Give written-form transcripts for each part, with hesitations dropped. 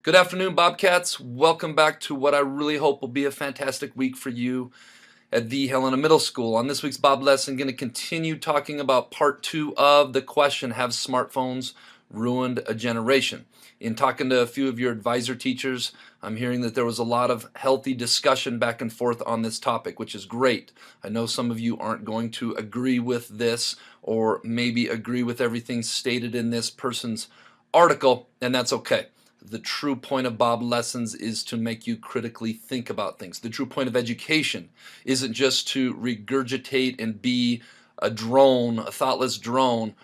Good afternoon, Bobcats. Welcome back to what I really hope will be a fantastic week for you at the Helena Middle School. On this week's Bob lesson, I'm going to continue talking about part 2 of the question, have smartphones ruined a generation? In talking to a few of your advisor teachers, I'm hearing that there was a lot of healthy discussion back and forth on this topic, which is great. I know some of you aren't going to agree with this or maybe agree with everything stated in this person's article, and that's okay. The true point of Bob lessons is to make you critically think about things. The true point of education isn't just to regurgitate and be a drone, a thoughtless drone.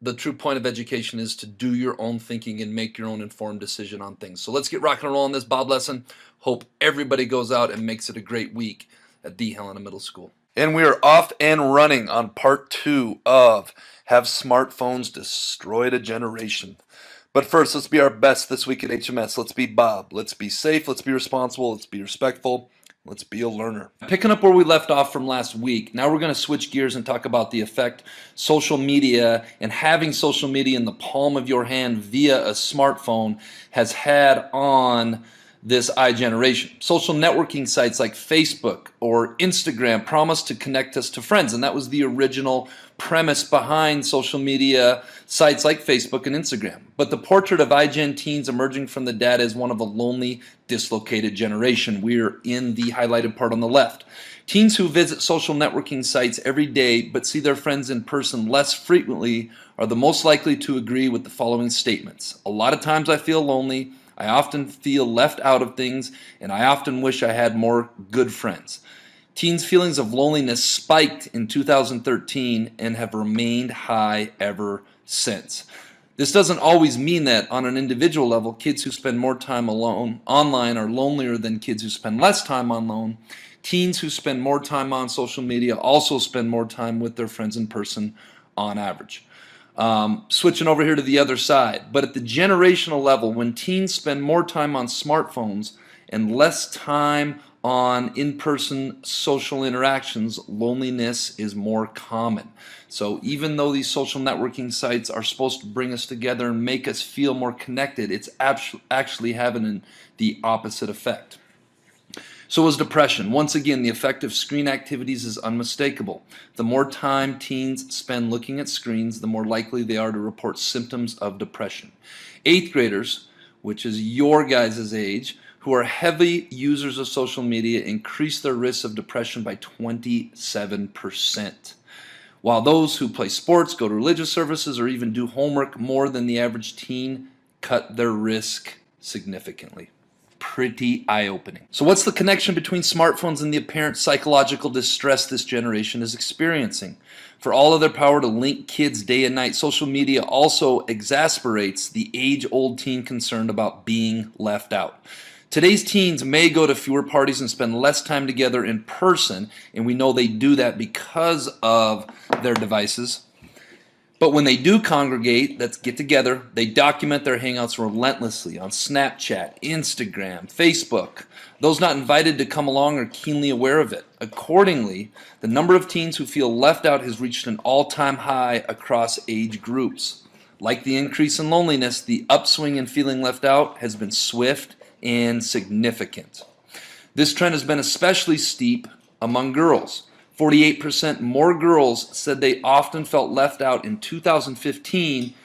The true point of education is to do your own thinking and make your own informed decision on things. So let's get rock and roll on this Bob lesson. Hope everybody goes out and makes it a great week at the Helena Middle School. And we are off and running on part 2 of Have Smartphones Destroyed a Generation? But first, let's be our best this week at HMS. Let's be Bob. Let's be safe. Let's be responsible. Let's be respectful. Let's be a learner. Picking up where we left off from last week, now we're going to switch gears and talk about the effect social media and having social media in the palm of your hand via a smartphone has had on this iGeneration. Social networking sites like Facebook or Instagram promise to connect us to friends, and that was the original premise behind social media sites like Facebook and Instagram. But the portrait of iGen teens emerging from the data is one of a lonely, dislocated generation. We're in the highlighted part on the left. Teens who visit social networking sites every day but see their friends in person less frequently are the most likely to agree with the following statements. A lot of times I feel lonely. I often feel left out of things, and I often wish I had more good friends. Teens' feelings of loneliness spiked in 2013 and have remained high ever since. This doesn't always mean that on an individual level, kids who spend more time alone online are lonelier than kids who spend less time alone. Teens who spend more time on social media also spend more time with their friends in person on average. Switching over here to the other side, but at the generational level, when teens spend more time on smartphones and less time on in-person social interactions, loneliness is more common. So even though these social networking sites are supposed to bring us together and make us feel more connected, it's actually having the opposite effect. So is depression. Once again, the effect of screen activities is unmistakable. The more time teens spend looking at screens, the more likely they are to report symptoms of depression. 8th graders, which is your guys' age, who are heavy users of social media, increase their risk of depression by 27%. While those who play sports, go to religious services, or even do homework more than the average teen cut their risk significantly. Pretty eye-opening. So what's the connection between smartphones and the apparent psychological distress this generation is experiencing? For all of their power to link kids day and night, social media also exasperates the age-old teen concern about being left out. Today's teens may go to fewer parties and spend less time together in person, and we know they do that because of their devices. But when they do congregate, let's get together, they document their hangouts relentlessly on Snapchat, Instagram, Facebook. Those not invited to come along are keenly aware of it. Accordingly, the number of teens who feel left out has reached an all-time high across age groups. Like the increase in loneliness, the upswing in feeling left out has been swift and significant. This trend has been especially steep among girls. 48% more girls said they often felt left out in 2015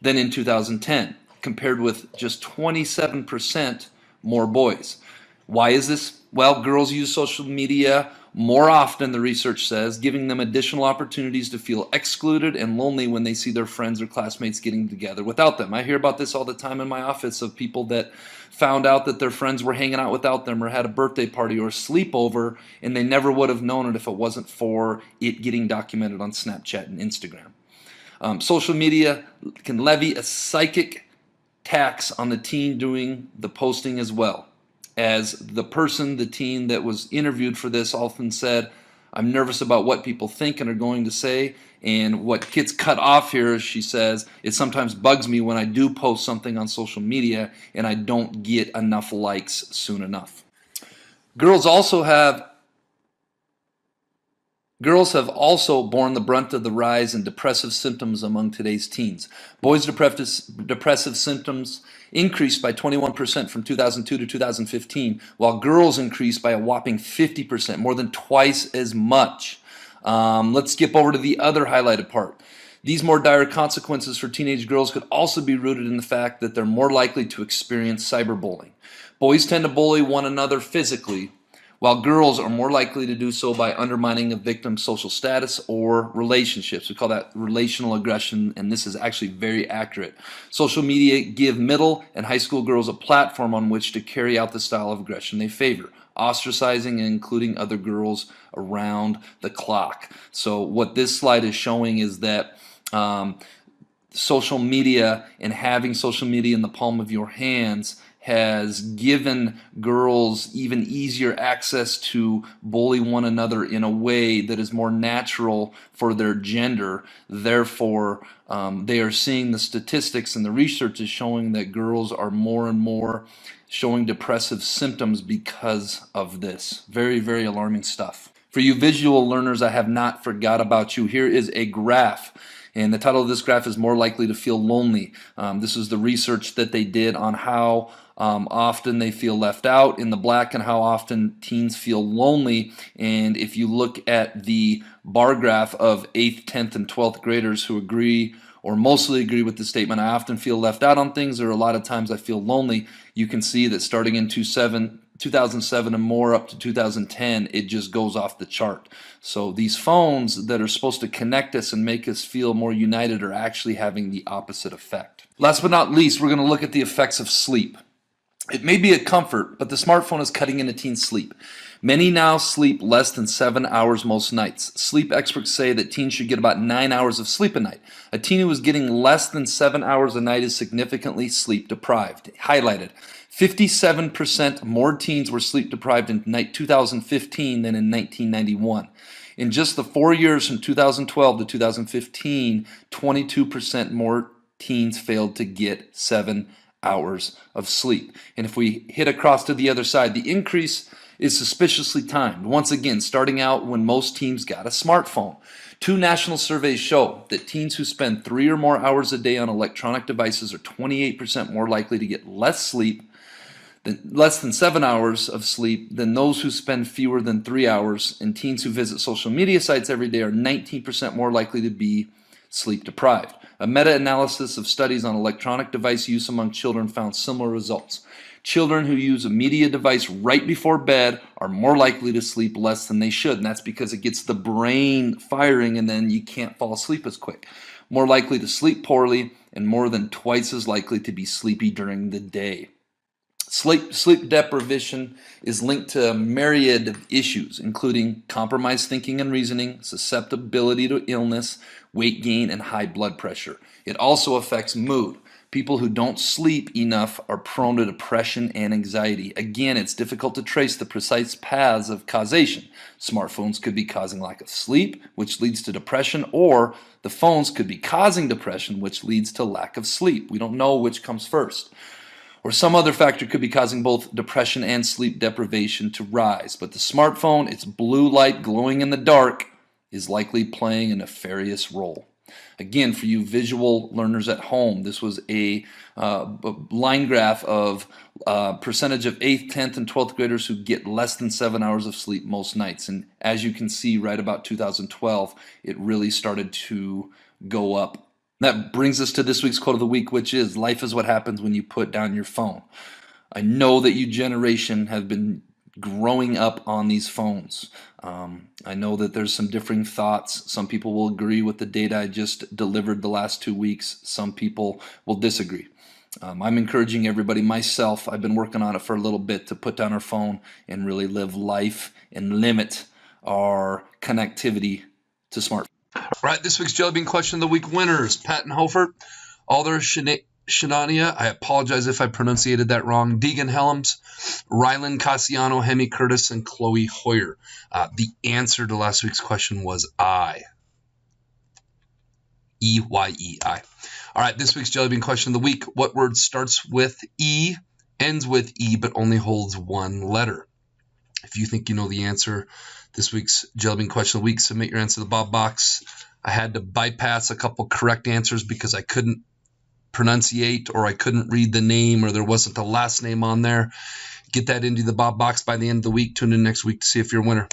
than in 2010, compared with just 27% more boys. Why is this? Well, girls use social media more often, the research says, giving them additional opportunities to feel excluded and lonely when they see their friends or classmates getting together without them. I hear about this all the time in my office of people that found out that their friends were hanging out without them or had a birthday party or a sleepover, and they never would have known it if it wasn't for it getting documented on Snapchat and Instagram. Social media can levy a psychic tax on the teen doing the posting as well. As the teen that was interviewed for this often said, I'm nervous about what people think and are going to say, and what gets cut off here, as she says, it sometimes bugs me when I do post something on social media and I don't get enough likes soon enough. Girls also have Girls have also borne the brunt of the rise in depressive symptoms among today's teens. Boys' depressive symptoms increased by 21% from 2002 to 2015, while girls increased by a whopping 50%, more than twice as much. Let's skip over to the other highlighted part. These more dire consequences for teenage girls could also be rooted in the fact that they're more likely to experience cyberbullying. Boys tend to bully one another physically, while girls are more likely to do so by undermining a victim's social status or relationships. We call that relational aggression, and this is actually very accurate. Social media give middle and high school girls a platform on which to carry out the style of aggression they favor, ostracizing and including other girls around the clock. So what this slide is showing is that social media and having social media in the palm of your hands has given girls even easier access to bully one another in a way that is more natural for their gender. Therefore, they are seeing the statistics, and the research is showing that girls are more and more showing depressive symptoms because of this. Very, very alarming stuff. For you visual learners, I have not forgot about you. Here is a graph. And the title of this graph is More Likely to Feel Lonely. This is the research that they did on how often they feel left out in the black and how often teens feel lonely. And if you look at the bar graph of 8th, 10th, and 12th graders who agree or mostly agree with the statement, I often feel left out on things, or a lot of times I feel lonely, you can see that starting in 2007 and more up to 2010, it just goes off the chart. So these phones that are supposed to connect us and make us feel more united are actually having the opposite effect. Last but not least, we're going to look at the effects of sleep. It may be a comfort, but the smartphone is cutting into teens' sleep. Many now sleep less than 7 hours most nights. Sleep experts say that teens should get about 9 hours of sleep a night. A teen who is getting less than 7 hours a night is significantly sleep deprived. Highlighted, 57% more teens were sleep deprived in 2015 than in 1991. In just the 4 years from 2012 to 2015, 22% more teens failed to get 7 hours of sleep. And if we hit across to the other side, the increase is suspiciously timed. Once again, starting out when most teens got a smartphone. 2 national surveys show that teens who spend 3 or more hours a day on electronic devices are 28% more likely to get less than 7 hours of sleep than those who spend fewer than 3 hours, and teens who visit social media sites every day are 19% more likely to be sleep deprived. A meta-analysis of studies on electronic device use among children found similar results. Children who use a media device right before bed are more likely to sleep less than they should, and that's because it gets the brain firing and then you can't fall asleep as quick. More likely to sleep poorly and more than twice as likely to be sleepy during the day. Sleep deprivation is linked to a myriad of issues, including compromised thinking and reasoning, susceptibility to illness, weight gain, and high blood pressure. It also affects mood. People who don't sleep enough are prone to depression and anxiety. Again, it's difficult to trace the precise paths of causation. Smartphones could be causing lack of sleep, which leads to depression, or the phones could be causing depression, which leads to lack of sleep. We don't know which comes first. Or some other factor could be causing both depression and sleep deprivation to rise. But the smartphone, its blue light glowing in the dark, is likely playing a nefarious role. Again, for you visual learners at home, this was a line graph of percentage of 8th, 10th, and 12th graders who get less than 7 hours of sleep most nights. And as you can see, right about 2012, it really started to go up. That brings us to this week's quote of the week, which is, life is what happens when you put down your phone. I know that you generation have been growing up on these phones. I know that there's some differing thoughts. Some people will agree with the data I just delivered the last 2 weeks. Some people will disagree. I'm encouraging everybody, myself, I've been working on it for a little bit, to put down our phone and really live life and limit our connectivity to smartphones. All right, this week's Jelly Bean Question of the Week winners: Patton Hofert, Alder Shanania, I apologize if I pronunciated that wrong, Deegan Helms, Rylan Cassiano, Hemi Curtis, and Chloe Hoyer. The answer to last week's question was I. E-Y-E-I. All right, this week's Jelly Bean Question of the Week. What word starts with E, ends with E, but only holds one letter? If you think you know the answer, this week's Jelly Bean Question of the Week, submit your answer to the Bob box. I had to bypass a couple correct answers because I couldn't pronunciate or I couldn't read the name or there wasn't the last name on there. Get that into the Bob box by the end of the week. Tune in next week to see if you're a winner.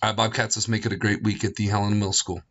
All right, Bobcats, let's make it a great week at the Helena Middle School.